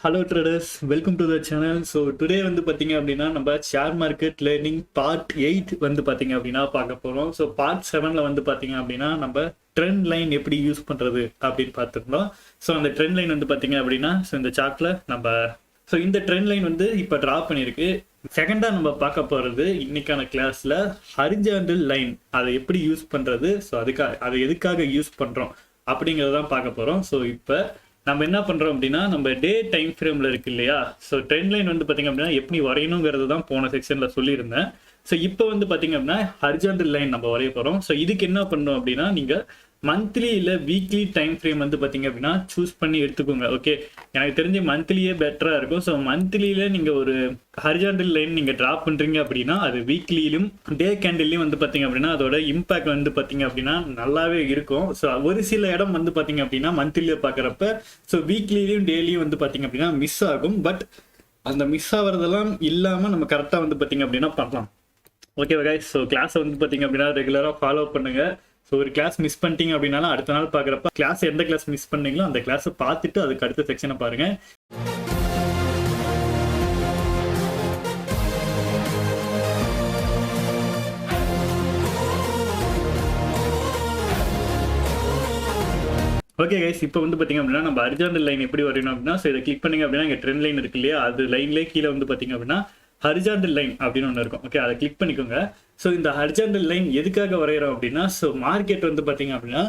Hello traders, welcome to the channel. So today வந்து பாத்தீங்க அப்படின்னா நம்ம ஷேர் மார்க்கெட் லேர்னிங் பார்ட் 8 வந்து பாத்தீங்க அப்படின்னா பார்க்க போறோம். ஸோ பார்ட் 7ல வந்து பாத்தீங்க அப்படின்னா நம்ம ட்ரெண்ட் லைன் எப்படி யூஸ் பண்றது அப்படின்னு பார்த்துருந்தோம். ஸோ அந்த ட்ரெண்ட் லைன் வந்து பாத்தீங்க அப்படின்னா இந்த சார்ட்ல ஸோ இந்த ட்ரெண்ட் லைன் வந்து இப்போ ட்ரா பண்ணியிருக்கு. செகண்டா நம்ம பார்க்க போறது இன்னைக்கான கிளாஸ்ல ஹரிஜாண்டல் லைன் அதை எப்படி யூஸ் பண்றது, ஸோ அதை எதுக்காக யூஸ் பண்றோம் அப்படிங்கிறதான் பார்க்க போறோம். ஸோ இப்போ நம்ம என்ன பண்றோம் அப்படின்னா நம்ம டே டைம் ஃப்ரேம்ல இருக்கு இல்லையா, ஸோ ட்ரெண்ட் லைன் வந்து பாத்தீங்க அப்படின்னா எப்படி வரையணுங்கிறது தான் போன செக்ஷன்ல சொல்லியிருந்தேன். ஸோ இப்போ வந்து பாத்தீங்க அப்படின்னா ஹரிஜாண்டல் லைன் நம்ம வரைய போறோம். ஸோ இதுக்கு என்ன பண்ணணும் அப்படின்னா நீங்க மந்த்லி இல்ல வீக்லி டைம் ஃப்ரேம் வந்து பாத்தீங்க அப்படின்னா சூஸ் பண்ணி எடுத்துக்கோங்க. ஓகே, எனக்கு தெரிஞ்சு மந்த்லியே பெட்டரா இருக்கும். ஸோ மந்த்லியில நீங்க ஒரு ஹரிஜாண்டல் லைன் நீங்க டிரா பண்றீங்க அப்படின்னா அது வீக்லியிலும் டே கேண்டில்லையும் வந்து பாத்தீங்க அப்படின்னா அதோட இம்பாக்ட் வந்து பாத்தீங்க அப்படின்னா நல்லாவே இருக்கும். ஸோ ஒரு சில இடம் வந்து பாத்தீங்க அப்படின்னா மந்த்லியில பாக்குறப்ப ஸோ வீக்லிலையும் டெய்லியும் வந்து பாத்தீங்க அப்படின்னா மிஸ் ஆகும். பட் அந்த மிஸ் ஆகிறதெல்லாம் இல்லாம நம்ம கரெக்டா வந்து பாத்தீங்க அப்படின்னா பண்ணலாம். ஓகே கைஸ், ஸோ கிளாஸை வந்து பாத்தீங்க அப்படின்னா ரெகுலரா ஃபாலோ பண்ணுங்க. ஸோ ஒரு கிளாஸ் மிஸ் பண்ணிட்டீங்க அப்படின்னாலும் அடுத்த நாள் பார்க்குறப்ப கிளாஸ் எந்த கிளாஸ் மிஸ் பண்ணீங்களோ அந்த கிளாஸை பார்த்துட்டு அதுக்கு அடுத்த செக்ஷனை பாருங்க. ஓகே கைஸ், இப்போ வந்து பார்த்தீங்க அப்படின்னா நம்ம ஹரிஜாண்டல் லைன் எப்படி வரையணும் அப்படின்னா ஸோ இதை கிளிக் பண்ணீங்க அப்படின்னா இங்கே ட்ரெண்ட் லைன் இருக்கு இல்லையா, அது லைன்லேயே கீழே வந்து பார்த்தீங்க அப்படின்னா ஹரிஜாண்டல் லைன் அப்படின்னு ஒன்று இருக்கும். ஓகே, அதை கிளிக் பண்ணிக்கோங்க. ஸோ இந்த ஹரிஜாண்டல் லைன் எதுக்காக வரைகிறோம் அப்படின்னா ஸோ மார்க்கெட் வந்து பார்த்தீங்க அப்படின்னா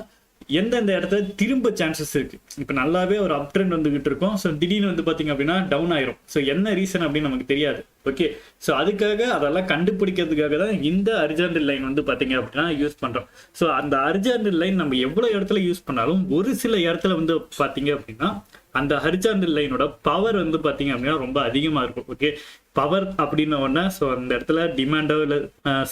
எந்தெந்த இடத்துல திரும்ப சான்சஸ் இருக்கு. இப்போ நல்லாவே ஒரு அப் ட்ரெண்ட் வந்துகிட்டு இருக்கும். ஸோ திடீர்னு வந்து பார்த்தீங்க அப்படின்னா டவுன் ஆயிரும். ஸோ என்ன ரீசன் அப்படின்னு நமக்கு தெரியாது. ஓகே, ஸோ அதுக்காக அதெல்லாம் கண்டுபிடிக்கிறதுக்காக தான் இந்த ஹரிஜாண்டல் லைன் வந்து பார்த்தீங்க அப்படின்னா யூஸ் பண்ணுறோம். ஸோ அந்த ஹரிஜாண்டல் லைன் நம்ம எவ்வளோ இடத்துல யூஸ் பண்ணாலும் ஒரு சில இடத்துல வந்து பார்த்தீங்க அப்படின்னா அந்த ஹரிஜாண்டல் லைனோட பவர் வந்து பார்த்தீங்க அப்படின்னா ரொம்ப அதிகமாக இருக்கும். ஓகே, பவர் அப்படின்னு ஒன்று ஸோ அந்த இடத்துல டிமாண்டோ இல்லை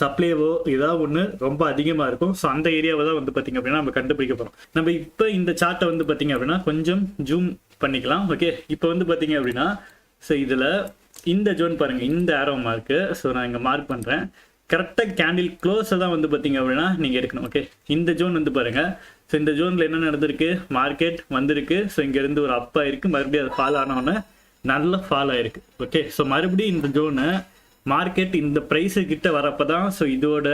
சப்ளைவோ ஏதாவது ஒன்று ரொம்ப அதிகமாக இருக்கும். ஸோ அந்த ஏரியாவை தான் வந்து பார்த்தீங்க அப்படின்னா நம்ம கண்டுபிடிக்க போகிறோம். நம்ம இப்போ இந்த சார்ட்டை வந்து பார்த்தீங்க அப்படின்னா கொஞ்சம் ஜூம் பண்ணிக்கலாம். ஓகே, இப்போ வந்து பார்த்தீங்க அப்படின்னா ஸோ இதில் இந்த ஜோன் பாருங்கள், இந்த ஆரோ மார்க்கு. ஸோ நான் இங்கே மார்க் பண்ணுறேன். கரெக்டாக கேண்டில் க்ளோஸை தான் வந்து பார்த்தீங்க அப்படின்னா நீங்கள் எடுக்கணும். ஓகே, இந்த ஜோன் வந்து பாருங்கள். ஸோ இந்த ஜோனில் என்ன நடந்திருக்கு, மார்க்கெட் வந்திருக்கு. ஸோ இங்கேருந்து ஒரு அப் ஆயிருக்கு, மறுபடியும் அது ஃபால் ஆனோடனே நல்ல ஃபால் ஆயிருக்கு. ஓகே, ஸோ மறுபடியும் இந்த ஜோனை மார்க்கெட் இந்த ப்ரைஸு கிட்ட வரப்போ தான் ஸோ இதோட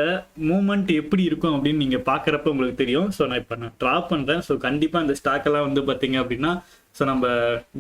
மூமெண்ட் எப்படி இருக்கும் அப்படின்னு நீங்கள் பார்க்குறப்ப உங்களுக்கு தெரியும். ஸோ நான் இப்போ ட்ரா பண்ணுறேன். ஸோ கண்டிப்பாக இந்த ஸ்டாக்கெல்லாம் வந்து பார்த்தீங்க அப்படின்னா ஸோ நம்ம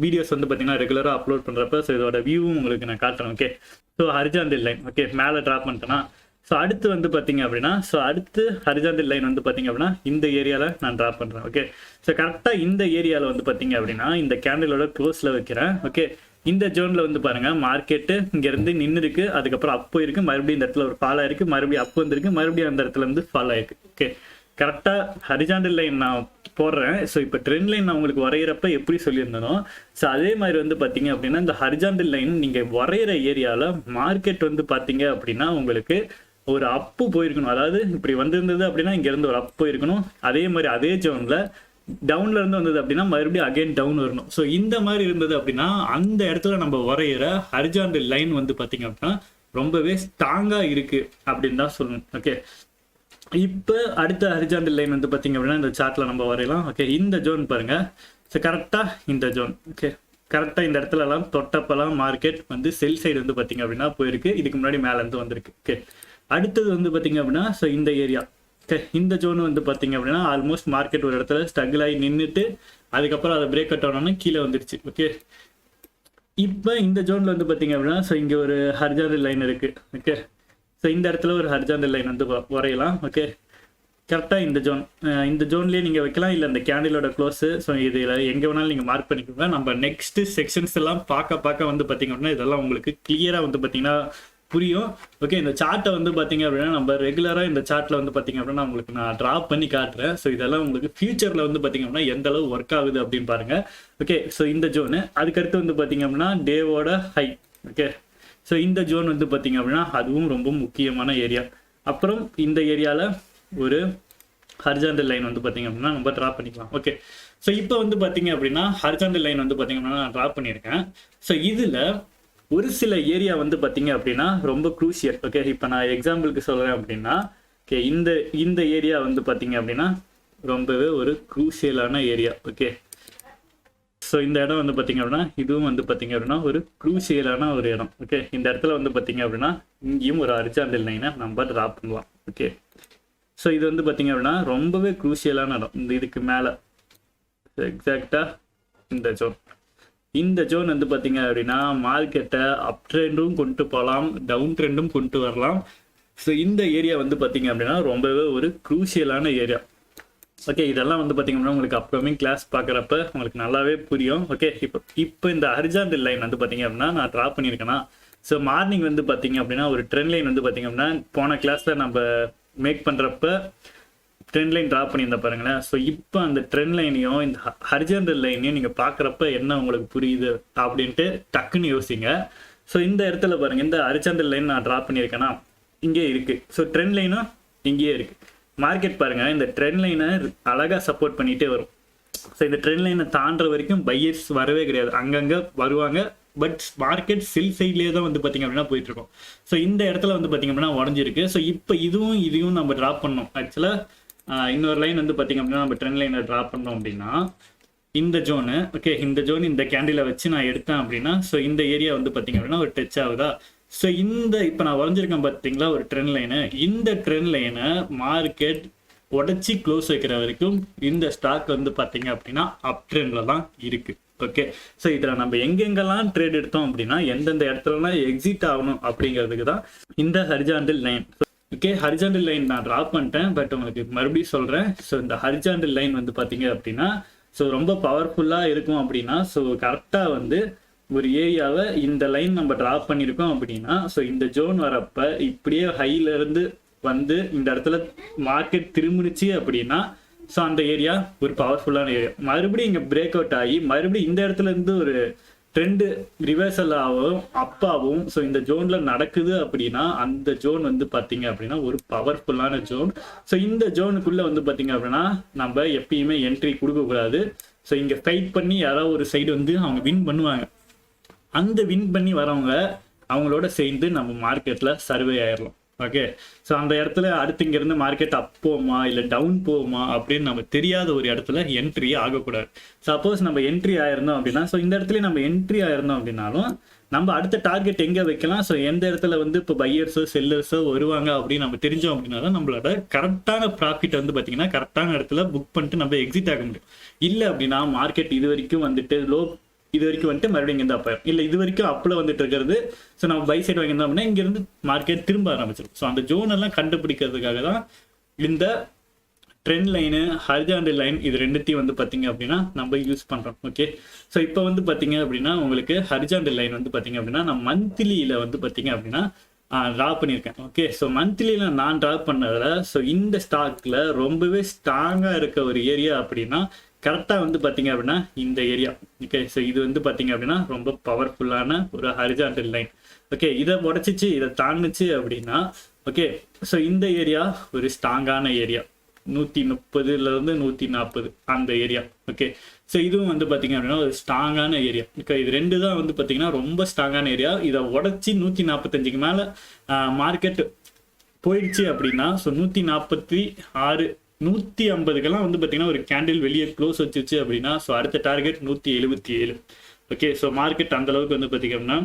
வீடியோஸ் வந்து பார்த்தீங்கன்னா ரெகுலராக அப்லோட் பண்ணுறப்ப ஸோ இதோட வியூவும் உங்களுக்கு நான் காட்டுறேன். Okay, so horizontal line okay மேலே ட்ரா பண்ணிட்டேன்னா ஸோ அடுத்து வந்து பார்த்தீங்க அப்படின்னா ஸோ அடுத்து ஹரிஜாண்டல் லைன் வந்து பார்த்தீங்க அப்படின்னா இந்த ஏரியாவில் நான் ட்ரா பண்ணுறேன். ஓகே, ஸோ கரெக்டாக இந்த ஏரியாவில் வந்து பார்த்தீங்க அப்படின்னா இந்த கேண்டிலோட க்ளோஸில் வைக்கிறேன். ஓகே, இந்த ஜோனில் வந்து பாருங்கள் மார்க்கெட்டு இங்கேருந்து நின்று இருக்கு, அதுக்கப்புறம் அப் போயிருக்கு, மறுபடியும் இந்த இடத்துல ஒரு ஃபால் ஆயிருக்கு, மறுபடியும் அப் வந்துருக்கு, மறுபடியும் அந்த இடத்துல இருந்து ஃபால் ஆயிருக்கு. ஓகே, கரெக்டாக ஹரிஜாண்டல் லைன் நான் போடுறேன். ஸோ இப்போ ட்ரெண்ட் லைன் நான் உங்களுக்கு வரைகிறப்ப எப்படி சொல்லியிருந்தனோ ஸோ அதே மாதிரி வந்து பார்த்தீங்க அப்படின்னா இந்த ஹரிஜாண்டல் லைன் நீங்கள் வரைகிற ஏரியாவில் மார்க்கெட் வந்து பார்த்தீங்க அப்படின்னா உங்களுக்கு ஒரு அப்பு போயிருக்கணும். அதாவது இப்படி வந்திருந்தது அப்படின்னா இங்கேருந்து ஒரு அப் போயிருக்கணும். அதே மாதிரி அதே ஜோனில் டவுன்ல இருந்து வந்தது அப்படின்னா மறுபடியும் அகைன் டவுன் வரணும். ஸோ இந்த மாதிரி இருந்தது அப்படின்னா அந்த இடத்துல நம்ம வரைகிற ஹரிஜாண்டல் லைன் வந்து பார்த்தீங்க அப்படின்னா ரொம்பவே ஸ்ட்ராங்காக இருக்கு அப்படின்னு தான் சொல்லணும். ஓகே, இப்போ அடுத்த ஹரிஜாண்டல் லைன் வந்து பார்த்தீங்க அப்படின்னா இந்த சார்ட்டில் நம்ம வரையலாம். ஓகே, இந்த ஜோன் பாருங்க. ஸோ கரெக்டாக இந்த ஜோன் ஓகே கரெக்டாக இந்த இடத்துலலாம் தொட்டப்பெல்லாம் மார்க்கெட் வந்து செல் சைடு வந்து பார்த்தீங்க அப்படின்னா போயிருக்கு. இதுக்கு முன்னாடி மேலேருந்து வந்திருக்கு. ஓகே, அடுத்தது வந்து பார்த்தீங்க அப்படின்னா ஸோ இந்த ஏரியா ஓகே இந்த ஜோன் வந்து பார்த்தீங்க அப்படின்னா ஆல்மோஸ்ட் மார்க்கெட் ஒரு இடத்துல ஸ்ட்ரகிள் ஆகி நின்றுட்டு அதுக்கப்புறம் அதை பிரேக் அவுட் ஆனோன்னு கீழே வந்துடுச்சு. ஓகே, இப்போ இந்த ஜோனில் வந்து பார்த்தீங்க அப்படின்னா ஸோ இங்கே ஒரு ஹரிஜாண்டல் லைன் இருக்குது. ஓகே, ஸோ இந்த இடத்துல ஒரு ஹரிஜாண்டல் லைன் வந்து வரையலாம். ஓகே, கரெக்டாக இந்த ஜோன்லேயே நீங்கள் வைக்கலாம், இல்லை இந்த கேண்டிலோட க்ளோஸு. ஸோ இதில் எங்கே வேணாலும் நீங்கள் மார்க் பண்ணிக்கோங்க. நம்ம நெக்ஸ்ட் செக்ஷன்ஸ் எல்லாம் பார்க்க வந்து பார்த்தீங்க அப்படின்னா இதெல்லாம் உங்களுக்கு கிளியராக வந்து பார்த்தீங்கன்னா புரியும். ஓகே, இந்த சார்ட்டை வந்து பார்த்தீங்க அப்படின்னா நம்ம ரெகுலராக இந்த சார்ட்டில் வந்து பார்த்தீங்க அப்படின்னா உங்களுக்கு நான் ட்ரா பண்ணி காட்டுறேன். ஸோ இதெல்லாம் உங்களுக்கு ஃபியூச்சரில் வந்து பார்த்தீங்க அப்படின்னா எந்த அளவு ஒர்க் ஆகுது அப்படின்னு பாருங்கள். ஓகே, ஸோ இந்த ஜோனு அதுக்கடுத்து வந்து பார்த்தீங்க அப்படின்னா டேவோட ஹை. ஓகே, ஸோ இந்த ஜோன் வந்து பார்த்தீங்க அப்படின்னா அதுவும் ரொம்ப முக்கியமான ஏரியா. அப்புறம் இந்த ஏரியாவில் ஒரு ஹரிஜாண்டல் லைன் வந்து பார்த்தீங்க அப்படின்னா நம்ம ட்ரா பண்ணிக்கலாம். ஓகே, ஸோ இப்போ வந்து பார்த்தீங்க அப்படின்னா ஹரிஜாண்டல் லைன் வந்து பார்த்தீங்க அப்படின்னா நான் ட்ரா பண்ணியிருக்கேன். ஸோ இதில் ஒரு சில ஏரியா வந்து பார்த்தீங்க அப்படின்னா ரொம்ப க்ரூஷியல். ஓகே, இப்போ நான் எக்ஸாம்பிளுக்கு சொல்கிறேன் அப்படின்னா ஓகே இந்த ஏரியா வந்து பார்த்தீங்க அப்படின்னா ரொம்பவே ஒரு க்ரூஷியலான ஏரியா. ஓகே, ஸோ இந்த இடம் வந்து பார்த்தீங்க அப்படின்னா இதுவும் வந்து பார்த்தீங்க அப்படின்னா ஒரு க்ரூஷியலான ஒரு இடம். ஓகே, இந்த இடத்துல வந்து பார்த்தீங்க அப்படின்னா இங்கேயும் ஒரு ஹரிசாண்டல் லைனை நம்ம ட்ரா பண்ணலாம். ஓகே, ஸோ இது வந்து பார்த்தீங்க அப்படின்னா ரொம்பவே க்ரூஷியலான இடம். இந்த இதுக்கு மேலே எக்ஸாக்டாக இந்த ஜோன் வந்து பார்த்தீங்க அப்படின்னா மார்க்கெட்டை அப் ட்ரெண்டும் கொண்டு போகலாம், டவுன் ட்ரெண்டும் கொண்டு வரலாம். ஸோ இந்த ஏரியா வந்து பார்த்தீங்க அப்படின்னா ரொம்பவே ஒரு க்ரூஷியலான ஏரியா. ஓகே, இதெல்லாம் வந்து பார்த்தீங்க அப்படின்னா உங்களுக்கு அப்கமிங் கிளாஸ் பார்க்குறப்ப உங்களுக்கு நல்லாவே புரியும். ஓகே, இப்போ இந்த ஹரிசாண்டல் லைன் வந்து பார்த்தீங்க அப்படின்னா நான் ட்ரா பண்ணியிருக்கேன்னா, ஸோ மார்னிங் வந்து பார்த்தீங்க அப்படின்னா ஒரு ட்ரெண்ட் லைன் வந்து பார்த்தீங்க அப்படின்னா போன கிளாஸில் நம்ம மேக் பண்ணுறப்ப ட்ரெண்ட் லைன் ட்ரா பண்ணியிருந்தா பாருங்களேன். ஸோ இப்போ அந்த ட்ரெண்ட் லைனையும் இந்த ஹரிசாண்டல் லைனையும் நீங்கள் பார்க்குறப்ப என்ன உங்களுக்கு புரியுது அப்படின்ட்டு டக்குன்னு யோசிங்க. ஸோ இந்த இடத்துல பாருங்கள், இந்த ஹரிசாண்டல் லைன் நான் ட்ரா பண்ணியிருக்கேன்னா இங்கே இருக்குது. ஸோ ட்ரெண்ட் லைனும் இங்கேயே இருக்குது. மார்க்கெட் பாருங்கள், இந்த ட்ரெண்ட் லைனை அழகாக சப்போர்ட் பண்ணிகிட்டே வரும். ஸோ இந்த ட்ரெண்ட் லைனை தாண்டுற வரைக்கும் பையர்ஸ் வரவே கிடையாது, அங்கங்கே வருவாங்க. பட் மார்க்கெட் செல் சைட்லேயே தான் வந்து பார்த்தீங்க அப்படின்னா போயிட்டுருக்கோம். ஸோ இந்த இடத்துல வந்து பார்த்தீங்க அப்படின்னா உடஞ்சிருக்கு. ஸோ இப்போ இதையும் நம்ம ட்ரா பண்ணோம். ஆக்சுவலாக இன்னொரு லைன் வந்து பார்த்தீங்க அப்படின்னா நம்ம ட்ரெண்ட் லைனை ட்ரா பண்ணோம் அப்படின்னா இந்த ஜோனு, ஓகே, இந்த ஜோன் இந்த கேண்டிலை வச்சு நான் எடுத்தேன் அப்படின்னா ஸோ இந்த ஏரியா வந்து பார்த்தீங்க அப்படின்னா ஒரு டச் ஆகுதா. ஸோ இந்த இப்போ நான் வரைஞ்சிருக்கேன் பார்த்தீங்களா ஒரு ட்ரெண்ட் லைனு, இந்த ட்ரெண்ட் லைனை மார்க்கெட் உடச்சி க்ளோஸ் வைக்கிற வரைக்கும் இந்த ஸ்டாக் வந்து பார்த்தீங்க அப்படின்னா அப் ட்ரெண்டில் தான் இருக்குது. ஓகே, ஸோ இதில் நம்ம எங்கெங்கெல்லாம் ட்ரேட் எடுத்தோம் அப்படின்னா எந்தெந்த இடத்துலலாம் எக்ஸிட் ஆகணும் அப்படிங்கிறதுக்கு தான் இந்த horizontal line. Okay, horizontal line நான் ட்ரா பண்ணிட்டேன், பட் உங்களுக்கு மறுபடியும் சொல்கிறேன். ஸோ இந்த ஹரிசாண்டல் லைன் வந்து பார்த்தீங்க அப்படின்னா ஸோ ரொம்ப பவர்ஃபுல்லாக இருக்கும் அப்படின்னா ஸோ கரெக்டாக வந்து ஒரு ஏரியாவை இந்த லைன் நம்ம ட்ரா பண்ணியிருக்கோம் அப்படின்னா ஸோ இந்த ஜோன் வரப்போ இப்படியே ஹையிலேருந்து வந்து இந்த இடத்துல மார்க்கெட் திரும்பிடுச்சு அப்படின்னா ஸோ அந்த ஏரியா ஒரு பவர்ஃபுல்லான ஏரியா. மறுபடியும் இங்கே பிரேக் அவுட் ஆகி மறுபடியும் இந்த இடத்துல இருந்து ஒரு ட்ரெண்டு ரிவர்சல் ஆகும் அப்பாவும் ஸோ இந்த ஜோனில் நடக்குது அப்படின்னா அந்த ஜோன் வந்து பார்த்தீங்க அப்படின்னா ஒரு பவர்ஃபுல்லான ஜோன். ஸோ இந்த ஜோனுக்குள்ளே வந்து பார்த்தீங்க அப்படின்னா நம்ம எப்பயுமே என்ட்ரி கொடுக்கக்கூடாது. ஸோ இங்கே ஃபைட் பண்ணி யாராவது ஒரு சைடு வந்து அவங்க வின் பண்ணுவாங்க. அந்த வின் பண்ணி வரவங்க அவங்களோட சேர்ந்து நம்ம மார்க்கெட்டில் சர்வே ஆயிடலாம். ஓகே, ஸோ அந்த இடத்துல அடுத்து இங்கேருந்து மார்க்கெட் அப் போகுமா இல்லை டவுன் போகுமா அப்படின்னு நம்ம தெரியாத ஒரு இடத்துல என்ட்ரி ஆகக்கூடாது. சப்போஸ் நம்ம என்ட்ரி ஆயிருந்தோம் அப்படின்னா ஸோ இந்த இடத்துல நம்ம என்ட்ரி ஆயிருந்தோம் அப்படின்னாலும் நம்ம அடுத்த டார்கெட் எங்கே வைக்கலாம், ஸோ எந்த இடத்துல வந்து இப்போ பையர்ஸோ செல்லர்ஸோ வருவாங்க அப்படின்னு நம்ம தெரிஞ்சோம் அப்படின்னா தான் நம்மளோட கரெக்டான ப்ராஃபிட் வந்து பார்த்தீங்கன்னா கரெக்டான இடத்துல புக் பண்ணிட்டு நம்ம எக்ஸிட் ஆக முடியும். இல்லை அப்படின்னா மார்க்கெட் இது வரைக்கும் வந்துட்டு இது வரைக்கும் வந்துட்டு மறுபடியும் இங்கே அப்போ இல்லை இது வரைக்கும் அப்பில் வந்துட்டு இருக்கிறது. ஸோ நம்ம பை சைடு வாங்கியிருந்தோம் அப்படின்னா இங்கேருந்து மார்க்கெட் திரும்ப ஆரம்பிச்சிடும். ஸோ அந்த ஜோன் எல்லாம் கண்டுபிடிக்கிறதுக்காக தான் இந்த ட்ரெண்ட் லைனு ஹரிசாண்டல் லைன் இது ரெண்டுத்தையும் வந்து பார்த்தீங்க அப்படின்னா நம்ம யூஸ் பண்ணுறோம். ஓகே, ஸோ இப்போ வந்து பார்த்தீங்க அப்படின்னா உங்களுக்கு ஹரிசாண்டல் லைன் வந்து பார்த்தீங்க அப்படின்னா நான் மந்த்லியில் வந்து பார்த்தீங்க அப்படின்னா ட்ரா பண்ணியிருக்கேன். ஓகே, ஸோ மந்த்லியில் நான் ட்ரா பண்ணதில் ஸோ இந்த ஸ்டாக்கில் ரொம்பவே ஸ்ட்ராங்காக இருக்க ஒரு ஏரியா அப்படின்னா கரெக்டாக வந்து பார்த்தீங்க அப்படின்னா இந்த ஏரியா. ஓகே, ஸோ இது வந்து பார்த்தீங்க அப்படின்னா ரொம்ப பவர்ஃபுல்லான ஒரு ஹரிசாண்டல் லைன். ஓகே, இதை உடச்சிச்சு இதை தாண்டுச்சு அப்படின்னா ஓகே, ஸோ இந்த ஏரியா ஒரு ஸ்ட்ராங்கான ஏரியா 130லேருந்து 140 அந்த ஏரியா. ஓகே, ஸோ இதுவும் வந்து பார்த்தீங்க அப்படின்னா ஒரு ஸ்ட்ராங்கான ஏரியா. ஓகே, இது ரெண்டு தான் வந்து பார்த்தீங்கன்னா ரொம்ப ஸ்ட்ராங்கான ஏரியா. இதை உடச்சி 145க்கு மேலே மார்க்கெட் போயிடுச்சு அப்படின்னா ஸோ 146 150க்கெல்லாம் வந்து பார்த்தீங்கன்னா ஒரு கேண்டில் வெளியே க்ளோஸ் வச்சிருச்சு அப்படின்னா ஸோ அடுத்த டார்கெட் 177. ஓகே, ஸோ மார்க்கெட் அந்த அளவுக்கு வந்து பார்த்தீங்க அப்படின்னா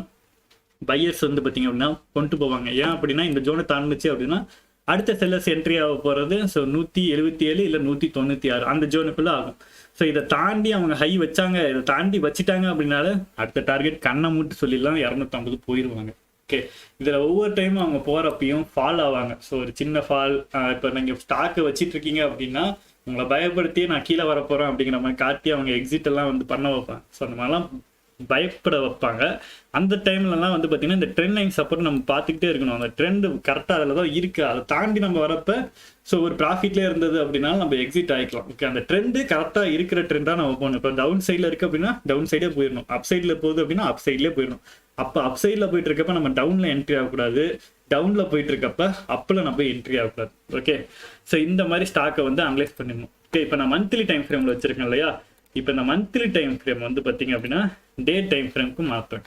பையர்ஸ் வந்து பார்த்தீங்க அப்படின்னா கொண்டு போவாங்க. ஏன் அப்படின்னா இந்த ஜோனை தாண்டுச்சு அப்படின்னா அடுத்த செல்லர்ஸ் என்ட்ரி ஆக போகிறது ஸோ 177 இல்லை 196 அந்த ஜோனுக்குள்ளே ஆகும். ஸோ இதை தாண்டி அவங்க ஹை வச்சாங்க, இதை தாண்டி வச்சுட்டாங்க அப்படின்னால அடுத்த டார்கெட் கண்ணை மூட்டு சொல்லிடலாம் 250 போயிடுவாங்க. ஓகே, இதில் ஒவ்வொரு டைமும் அவங்க போகிறப்பையும் ஃபால் ஆவாங்க. ஸோ ஒரு சின்ன ஃபால், இப்போ நீங்கள் ஸ்டாக்கை வச்சிட்டு இருக்கீங்க அப்படின்னா உங்களை பயப்படுத்தி நான் கீழே வர போகிறேன் அப்படிங்கிற மாதிரி காட்டி அவங்க எக்ஸிட் எல்லாம் வந்து பண்ண வைப்பாங்க. ஸோ அந்த மாதிரிலாம் பயப்பட வைப்பாங்க. அந்த டைம்லலாம் வந்து பார்த்தீங்கன்னா இந்த ட்ரெண்ட் லைன் சப்போர்ட் நம்ம பார்த்துக்கிட்டே இருக்கணும். அந்த ட்ரெண்டு கரெக்டாக அதில் தான் இருக்குது. அதை தாண்டி நம்ம வரப்போ ஸோ ஒரு ப்ராஃபிட்லேயே இருந்தது அப்படின்னா நம்ம எக்ஸிட் ஆகிக்கலாம். ஓகே, அந்த ட்ரெண்டு கரெக்டாக இருக்கிற ட்ரெண்டாக நம்ம போகணும். இப்போ டவுன் சைடில் இருக்குது அப்படின்னா டவுன் சைடே போயிடணும், அப் சைடில் போகுது அப்படின்னா அப் சைட்லேயே போயிடணும். அப்போ அப் சைடில் போயிட்டு இருக்கப்ப நம்ம டவுனில் என்ட்ரி ஆகக்கூடாது, டவுனில் போயிட்டு இருக்கப்ப அப்பில் நம்ம என்ட்ரி ஆகக்கூடாது. ஓகே, ஸோ இந்த மாதிரி ஸ்டாக்கை வந்து அனலைஸ் பண்ணிடணும். ஓகே, இப்போ நான் மந்த்லி டைம் ஃப்ரேமில் வச்சுருக்கேன் இல்லையா, இப்போ இந்த மந்த்லி டைம் ஃப்ரேம் வந்து பார்த்தீங்க அப்படின்னா டே டைம் ஃப்ரேமுக்கு மாற்றுறேன்.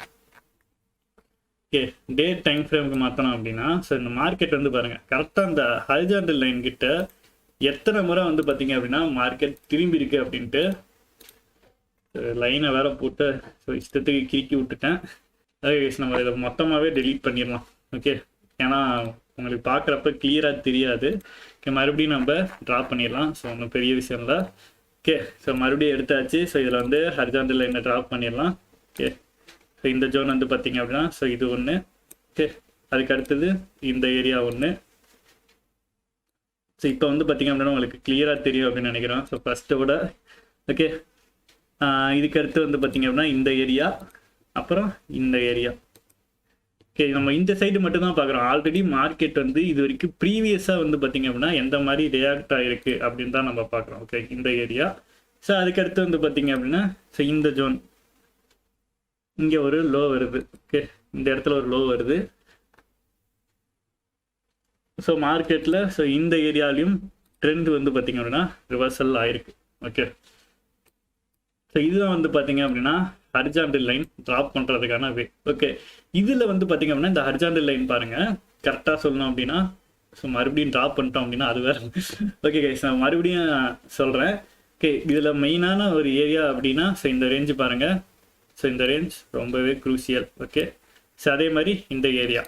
ஓகே, டே டைம் ஃப்ரேமுக்கு மாற்றணும் அப்படின்னா ஸோ இந்த மார்க்கெட் வந்து பாருங்கள் கரெக்டாக இந்த ஹரிசாண்டல் லைன் கிட்ட எத்தனை முறை வந்து பார்த்தீங்க அப்படின்னா மார்க்கெட் திரும்பி இருக்கு அப்படின்ட்டு லைனை வேற போட்டு ஸோ இஷ்டத்துக்கு கிறுக்கி விட்டுட்டேன். நம்ம இதை மொத்தமாகவே டெலீட் பண்ணிடலாம். ஓகே, ஏன்னா உங்களுக்கு பார்க்குறப்ப கிளியராக தெரியாது. ஓகே, மறுபடியும் நம்ம ட்ரா பண்ணிடலாம். ஸோ ஒன்றும் பெரிய விஷயம் இல்லை. ஓகே, ஸோ மறுபடியும் எடுத்தாச்சு. ஸோ இதில் வந்து ஹரிசாண்டல் லைனை ட்ரா பண்ணிடலாம். ஓகே, ஸோ இந்த ஜோன் வந்து பார்த்தீங்க அப்படின்னா ஸோ இது ஒன்று. ஓகே, அதுக்கு அடுத்தது இந்த ஏரியா ஒன்று. ஸோ இப்போ வந்து பார்த்தீங்க அப்படின்னா உங்களுக்கு கிளியராக தெரியும் அப்படின்னு நினைக்கிறேன். ஸோ ஃபஸ்ட்டை விட ஓகே, இதுக்கு அடுத்து வந்து பார்த்தீங்க அப்படின்னா இந்த ஏரியா, அப்புறம் இந்த ஏரியா. ஓகே, நம்ம இந்த சைடு மட்டும் தான் பார்க்குறோம். ஆல்ரெடி மார்க்கெட் வந்து இது வரைக்கும் ப்ரீவியஸாக வந்து பார்த்தீங்க அப்படின்னா எந்த மாதிரி ரியாக்ட் ஆகிருக்கு அப்படின்னு தான் நம்ம பார்க்குறோம். ஓகே, இந்த ஏரியா. ஸோ அதுக்கடுத்து வந்து பார்த்தீங்க அப்படின்னா ஸோ இந்த ஜோன், இங்கே ஒரு லோ வருது. ஓகே, இந்த இடத்துல ஒரு லோ வருது. ஸோ மார்க்கெட்டில் ஸோ இந்த ஏரியாலையும் ட்ரெண்ட் வந்து பார்த்தீங்க அப்படின்னா ரிவர்சல் ஆயிருக்கு. ஓகே, ஸோ இதுதான் வந்து பார்த்தீங்க அப்படின்னா ஹரிசாண்டல் லைன் ட்ராப் பண்ணுறதுக்கான வே. ஓகே, இதில் வந்து பார்த்தீங்க அப்படின்னா இந்த ஹரிசாண்டல் லைன் பாருங்கள், கரெக்டாக சொல்லணும் அப்படின்னா ஸோ மறுபடியும் ட்ராப் பண்ணிட்டோம் அப்படின்னா அது வேறு. ஓகே கைஸ், நான் மறுபடியும் சொல்கிறேன். ஓகே, இதில் மெயினான ஒரு ஏரியா அப்படின்னா ஸோ இந்த ரேஞ்சு பாருங்கள். ஸோ இந்த ரேஞ்ச் ரொம்பவே க்ரூசியல். ஓகே, ஸோ அதே மாதிரி இந்த ஏரியா.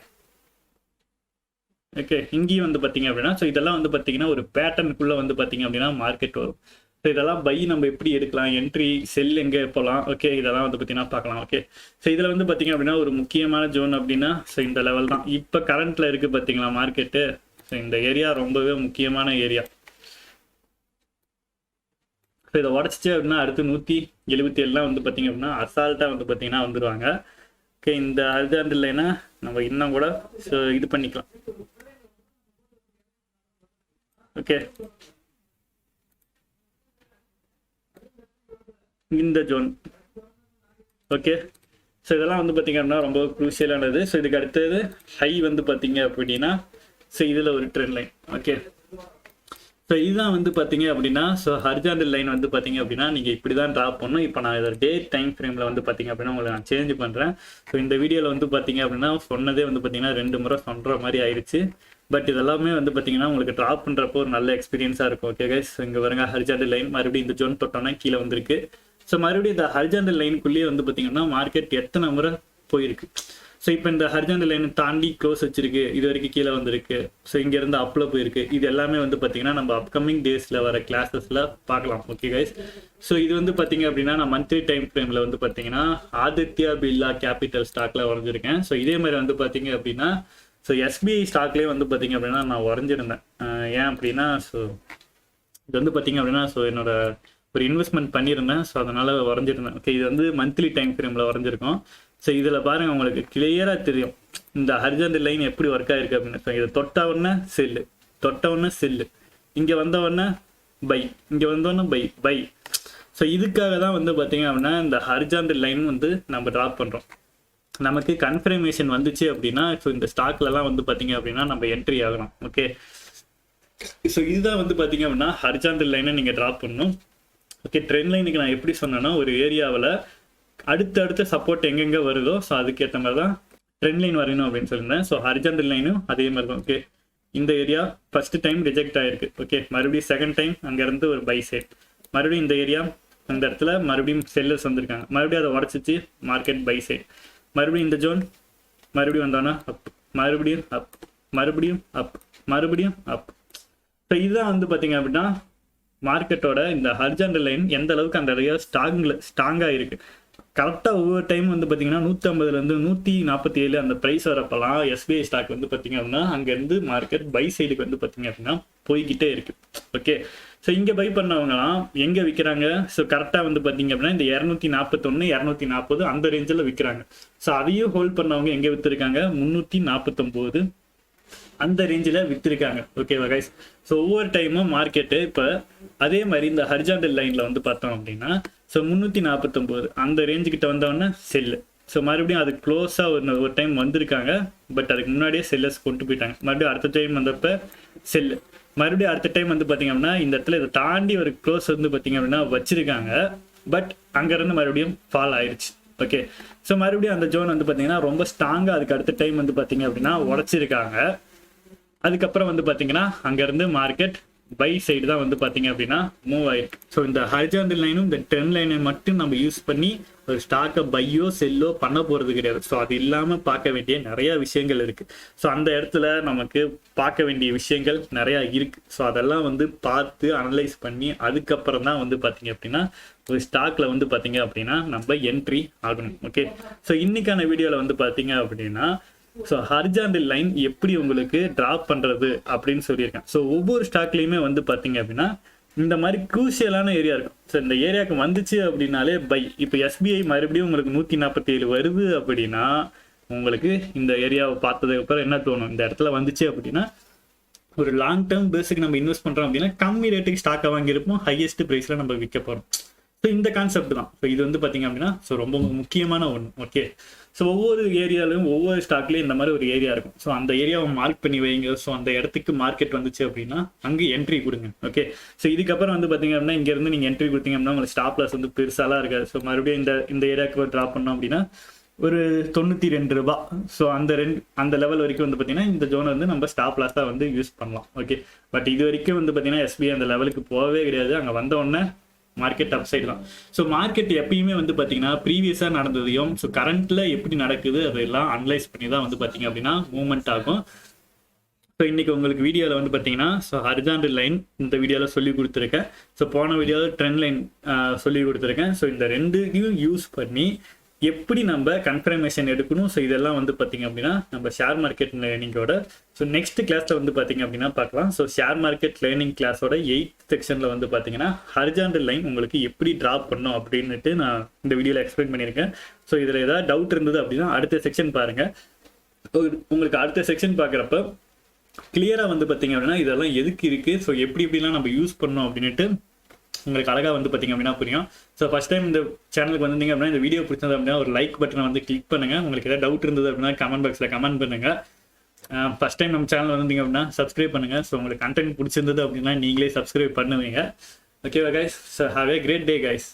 ஓகே, இங்கேயும் வந்து பார்த்தீங்க அப்படின்னா ஸோ இதெல்லாம் வந்து பார்த்தீங்கன்னா ஒரு பேட்டர்னுக்குள்ளே வந்து பார்த்தீங்க அப்படின்னா மார்க்கெட் வரும். ஸோ இதெல்லாம் பை நம்ம எப்படி எடுக்கலாம், என்ட்ரி செல் எங்கே போகலாம், ஓகே இதெல்லாம் வந்து பார்த்தீங்கன்னா பார்க்கலாம். ஓகே, ஸோ இதில் வந்து பார்த்தீங்க அப்படின்னா ஒரு முக்கியமான ஜோன் அப்படின்னா ஸோ இந்த லெவல் தான் இப்போ கரண்ட்டில் இருக்குது பார்த்தீங்களா மார்க்கெட்டு. ஸோ இந்த ஏரியா ரொம்பவே முக்கியமான ஏரியா. ஸோ இதை உடச்சிச்சு அப்படின்னா அடுத்து 177 வந்து பார்த்தீங்க அப்படின்னா அசால்ட்டாக வந்து பார்த்தீங்கன்னா வந்துடுவாங்க. ஓகே, இந்த ஹரிசாண்டல் லைனை நம்ம இன்னும் கூட ஸோ இது பண்ணிக்கலாம். ஓகே, இந்த ஜோன். ஓகே, ஸோ இதெல்லாம் வந்து பார்த்தீங்க அப்படின்னா ரொம்ப க்ரூஷியலானது. ஸோ இதுக்கு அடுத்தது ஹை வந்து பார்த்தீங்க அப்படின்னா ஸோ இதில் ஒரு ட்ரெண்ட் லைன். ஓகே, ஸோ இதுதான் வந்து பார்த்தீங்க அப்படின்னா ஸோ ஹரிசாண்டல் லைன் வந்து பார்த்தீங்க அப்படின்னா நீங்கள் இப்படி தான் ட்ராப் பண்ணணும். இப்போ நான் இதை டே டைம் ஃப்ரேமில் வந்து பார்த்தீங்க அப்படின்னா உங்களை நான் சேஞ்ச் பண்ணுறேன். ஸோ இந்த வீடியோவில் வந்து பார்த்தீங்க அப்படின்னா சொன்னதே வந்து பார்த்தீங்கன்னா 2 முறை சொல்கிற மாதிரி ஆயிடுச்சு. பட் இதெல்லாமே வந்து பார்த்தீங்கன்னா உங்களுக்கு ட்ராப் பண்ணுறப்போ ஒரு நல்ல எக்ஸ்பீரியன்ஸாக இருக்கும். ஓகே கைஸ், இங்கே வருங்க ஹரிசாண்டல் லைன் மறுபடியும் இந்த ஜோன் தொட்டோன்னா கீழே வந்திருக்கு. ஸோ மறுபடியும் இந்த ஹரிசாண்டல் லைனுக்குள்ளேயே வந்து பார்த்தீங்கன்னா மார்க்கெட் எத்தனை முறை போயிருக்கு. ஸோ இப்போ இந்த ஹரிசாண்டல் லைனை தாண்டி க்ளோஸ் வச்சிருக்கு, இது வரைக்கும் கீழே வந்திருக்கு. ஸோ இங்கேருந்து அப்பில் போயிருக்கு. இது எல்லாமே வந்து பார்த்தீங்கன்னா நம்ம அப்கமிங் டேஸில் வர கிளாஸஸில் பார்க்கலாம். ஓகே கைஸ், ஸோ இது வந்து பார்த்தீங்க அப்படின்னா நான் மந்த்லி டைம் ஃப்ரேமில் வந்து பார்த்தீங்கன்னா ஆதித்யா பிர்லா கேபிட்டல் ஸ்டாக்ல வரைஞ்சிருக்கேன். ஸோ இதே மாதிரி வந்து பார்த்தீங்க அப்படின்னா ஸோ எஸ்பிஐ ஸ்டாக்லேயே வந்து பார்த்தீங்க அப்படின்னா நான் வரைஞ்சிருந்தேன். ஏன் அப்படின்னா ஸோ இது வந்து பார்த்தீங்க அப்படின்னா ஸோ என்னோட ஒரு இன்வெஸ்ட்மெண்ட் பண்ணியிருந்தேன். ஸோ அதனால் வரைஞ்சிருந்தேன். ஓகே, இது வந்து மந்த்லி டைம் ஃப்ரேமில் வரைஞ்சிருக்கோம். ஸோ இதில் பாருங்கள் உங்களுக்கு கிளியராக தெரியும் இந்த ஹரிசாண்டல் லைன் எப்படி ஒர்க் ஆகிருக்கு அப்படின்னு. ஸோ இதை தொட்டவுடனே செல்லு, தொட்டவுடனே செல்லு, இங்கே வந்தவுடனே பை, இங்கே வந்தோடனே பை. ஸோ இதுக்காக தான் வந்து பார்த்தீங்க அப்படின்னா இந்த ஹரிசாண்டல் லைன் வந்து நம்ம ட்ராப் பண்ணுறோம். நமக்கு கன்ஃபர்மேஷன் வந்துச்சு அப்படின்னா ஸோ இந்த ஸ்டாக்லலாம் வந்து பார்த்தீங்க அப்படின்னா நம்ம என்ட்ரி ஆகலாம். ஓகே, ஸோ இதுதான் வந்து பார்த்தீங்க அப்படின்னா ஹரிசாண்டல் லைனை நீங்கள் ட்ராப் பண்ணணும். ஓகே, ட்ரெண்ட் லைனுக்கு நான் எப்படி சொன்னேன்னா ஒரு ஏரியாவில் அடுத்த சப்போர்ட் எங்கெங்கே வருதோ ஸோ அதுக்கேற்ற மாதிரி தான் ட்ரெண்ட் லைன் வரையணும் அப்படின்னு சொல்லியிருந்தேன். ஸோ ஹரிசாண்டல் லைனும் அதே மாதிரி தான். ஓகே, இந்த ஏரியா ஃபஸ்ட்டு டைம் ரிஜெக்ட் ஆகிருக்கு. ஓகே, மறுபடியும் செகண்ட் டைம் அங்கேருந்து ஒரு பை சைட், மறுபடியும் இந்த ஏரியா அந்த இடத்துல மறுபடியும் செல்லர்ஸ் வந்திருக்காங்க, மறுபடியும் அதை உடச்சிச்சு மார்க்கெட் பை சைட், மறுபடியும் இந்த ஜோன் மறுபடியும் வந்தோன்னா அப், மறுபடியும் அப், மறுபடியும் அப், மறுபடியும் அப். ஸோ இதுதான் வந்து பார்த்தீங்க அப்படின்னா மார்க்கெட்டோட இந்த ஹரிசாண்டல் லைன் எந்த அளவுக்கு அந்த ஏரியா ஸ்ட்ராங்காக இருக்குது. கரெக்டாக ஒவ்வொரு டைம் வந்து பார்த்தீங்கன்னா 150லேருந்து 147 அந்த ப்ரைஸ் வரப்பெல்லாம் எஸ்பிஐ ஸ்டாக் வந்து பார்த்தீங்க அப்படின்னா அங்கேருந்து மார்க்கெட் பை சைடுக்கு வந்து பார்த்தீங்க அப்படின்னா போய்கிட்டே இருக்குது. ஓகே, ஸோ இங்கே பை பண்ணவங்கலாம் எங்கே விற்கிறாங்க. ஸோ கரெக்டாக வந்து பார்த்தீங்க அப்படின்னா இந்த 241 240 அந்த ரேஞ்சில் விற்கிறாங்க. ஸோ அதையும் ஹோல்ட் பண்ணவங்க எங்கே விற்றுருக்காங்க 349 அந்த ரேஞ்சில் விற்றுருக்காங்க. ஓகேவா கைஸ், ஸோ ஒவ்வொரு டைமும் மார்க்கெட்டு இப்போ அதே மாதிரி இந்த ஹரிசாண்டல் லைனில் வந்து பார்த்தோம் அப்படின்னா ஸோ 349 அந்த ரேஞ்சுக்கிட்ட வந்தோடனே செல்லு. ஸோ மறுபடியும் அது க்ளோஸாக ஒரு டைம் வந்திருக்காங்க. பட் அதுக்கு முன்னாடியே செல்லர்ஸ் கொண்டு போயிட்டாங்க. மறுபடியும் அடுத்த டைம் வந்தப்போ செல்லு, மறுபடியும் அடுத்த டைம் வந்து பார்த்தீங்க அப்படின்னா இந்த இடத்துல இதை தாண்டி ஒரு க்ளோஸ் வந்து பார்த்தீங்க அப்படின்னா வச்சிருக்காங்க. பட் அங்கேருந்து மறுபடியும் ஃபால் ஆயிடுச்சு. ஓகே, ஸோ மறுபடியும் அந்த ஜோன் வந்து பார்த்தீங்கன்னா ரொம்ப ஸ்ட்ராங்காக அதுக்கு அடுத்த டைம் வந்து பார்த்தீங்க அப்படின்னா உடச்சிருக்காங்க. அதுக்கப்புறம் வந்து பார்த்தீங்கன்னா அங்கேருந்து மார்க்கெட் பை சைடு தான் வந்து பார்த்தீங்க அப்படின்னா மூவ் ஆயிருக்கு. ஸோ இந்த ஹரிஜாண்டல் லைனும் இந்த ட்ரெண்ட் லைனை மட்டும் நம்ம யூஸ் பண்ணி ஒரு ஸ்டாக்கை பையோ செல்லோ பண்ண போகிறது கிடையாது. ஸோ அது இல்லாமல் பார்க்க வேண்டிய நிறையா விஷயங்கள் இருக்குது. ஸோ அந்த இடத்துல நமக்கு பார்க்க வேண்டிய விஷயங்கள் நிறையா இருக்குது. ஸோ அதெல்லாம் வந்து பார்த்து அனலைஸ் பண்ணி அதுக்கப்புறம் தான் வந்து பார்த்தீங்க அப்படின்னா ஒரு ஸ்டாக்ல வந்து பார்த்தீங்க அப்படின்னா நம்ம என்ட்ரி ஆகணும். ஓகே, ஸோ இன்னைக்கான வீடியோவில் வந்து பார்த்தீங்க அப்படின்னா ஸோ ஹரிஜாண்டல் லைன் எப்படி உங்களுக்கு ட்ராப் பண்ணுறது அப்படின்னு சொல்லியிருக்கேன். ஸோ ஒவ்வொரு ஸ்டாக்லேயுமே வந்து பார்த்தீங்க அப்படின்னா இந்த மாதிரி குரூஷியலான ஏரியா இருக்கும். ஸோ இந்த ஏரியாவுக்கு வந்துச்சு அப்படின்னாலே பை. இப்போ எஸ்பிஐ மறுபடியும் உங்களுக்கு 147 வருது அப்படின்னா உங்களுக்கு இந்த ஏரியாவை பார்த்ததுக்கு அப்புறம் என்ன தோணும், இந்த இடத்துல வந்துச்சு அப்படின்னா ஒரு லாங் டேர்ம் பேஸுக்கு நம்ம இன்வெஸ்ட் பண்ணுறோம் அப்படின்னா கம்மி ரேட்டுக்கு ஸ்டாக்கை வாங்கியிருப்போம், ஹையஸ்ட் ப்ரைஸில் நம்ம விற்க போகிறோம். ஸோ இந்த கான்செப்ட் தான். ஸோ இது வந்து பார்த்தீங்க அப்படின்னா ஸோ ரொம்ப முக்கியமான ஒன்று. ஓகே, ஸோ ஒவ்வொரு ஏரியாலையும் ஒவ்வொரு ஸ்டாக்லேயும் இந்த மாதிரி ஒரு ஏரியா இருக்கும். ஸோ அந்த ஏரியாவை மார்க் பண்ணி வைங்க. ஸோ அந்த இடத்துக்கு மார்க்கெட் வந்துச்சு அப்படின்னா அங்கே என்ட்ரி கொடுங்க. ஓகே, ஸோ இதுக்கப்புறம் வந்து பார்த்தீங்க அப்படின்னா இங்கேருந்து நீங்கள் என்ட்ரி கொடுத்தீங்க அப்படின்னா உங்களுக்கு ஸ்டாப் லாஸ் வந்து பெருசாலாம் இருக்காது. ஸோ மறுபடியும் இந்த ஏரியாவுக்கு ட்ராப் பண்ணோம் அப்படின்னா ஒரு 92 ரூபாய். ஸோ அந்த லெவல் வரைக்கும் வந்து பார்த்தீங்கன்னா இந்த ஜோனை வந்து நம்ம ஸ்டாப் லாஸாக வந்து யூஸ் பண்ணலாம். ஓகே, பட் இது வரைக்கும் வந்து பார்த்தீங்கன்னா எஸ்பிஐ அந்த லெவலுக்கு போகவே கிடையாது. அங்கே வந்த உடனே மார்க்கெட் அப் சைடு தான். ஸோ மார்க்கெட் எப்பயுமே வந்து பார்த்தீங்கன்னா ப்ரீவியஸாக நடந்ததையும் ஸோ கரண்ட்டில் எப்படி நடக்குது அதெல்லாம் அனலைஸ் பண்ணி தான் வந்து பார்த்தீங்க அப்படின்னா மூவ்மெண்ட் ஆகும். ஸோ இன்றைக்கி உங்களுக்கு வீடியோவில் வந்து பார்த்தீங்கன்னா ஸோ ஹரிஜாண்டல் லைன் இந்த வீடியோவில் சொல்லி கொடுத்துருக்கேன். ஸோ போன வீடியோவில் ட்ரெண்ட் லைன் சொல்லி கொடுத்துருக்கேன். ஸோ இந்த ரெண்டையும் யூஸ் பண்ணி எப்படி நம்ம கன்ஃபர்மேஷன் எடுக்கணும். ஸோ இதெல்லாம் வந்து பார்த்தீங்க அப்படின்னா நம்ம ஷேர் மார்க்கெட் லேர்னிங்கோட ஸோ நெக்ஸ்ட் கிளாஸில் வந்து பார்த்தீங்க அப்படின்னா பார்க்கலாம். ஸோ ஷேர் மார்க்கெட் லேர்னிங் கிளாஸோட 8th செக்ஷனில் வந்து பார்த்தீங்கன்னா ஹரிஜாண்டல் லைன் உங்களுக்கு எப்படி ட்ராப் பண்ணும் அப்படின்ட்டு நான் இந்த வீடியோவில் எக்ஸ்பிளைன் பண்ணியிருக்கேன். ஸோ இதில் ஏதாவது டவுட் இருந்தது அப்படின்னா அடுத்த செக்ஷன் பாருங்கள். உங்களுக்கு அடுத்த செக்ஷன் பார்க்குறப்ப கிளியராக வந்து பார்த்தீங்க அப்படின்னா இதெல்லாம் எதுக்கு இருக்குது, ஸோ எப்படிலாம் நம்ம யூஸ் பண்ணோம் அப்படின்ட்டு உங்களுக்கு அழகாக வந்து பார்த்தீங்க அப்படின்னா புரியும். ஸோ ஃபஸ்ட் டைம் இந்த சேனலுக்கு வந்தீங்க அப்படின்னா இந்த வீடியோ பிடிச்சது அப்படின்னா ஒரு லைக் பட்டனை வந்து கிளிக் பண்ணுங்கள். உங்களுக்கு ஏதாவது டவுட் இருந்தது அப்படின்னா கமெண்ட் பாக்ஸில் கமெண்ட் பண்ணுங்கள். ஃபஸ்ட் டைம் நம்ம சேனல் வந்தீங்க அப்படின்னா சப்ஸ்கிரைப் பண்ணுங்கள். ஸோ உங்களுக்கு கண்டென்ட் பிடிச்சிருந்தது அப்படின்னா நீங்களே சப்ஸ்கிரைப் பண்ணுவீங்க. ஓகேவா guys? So have a great day guys.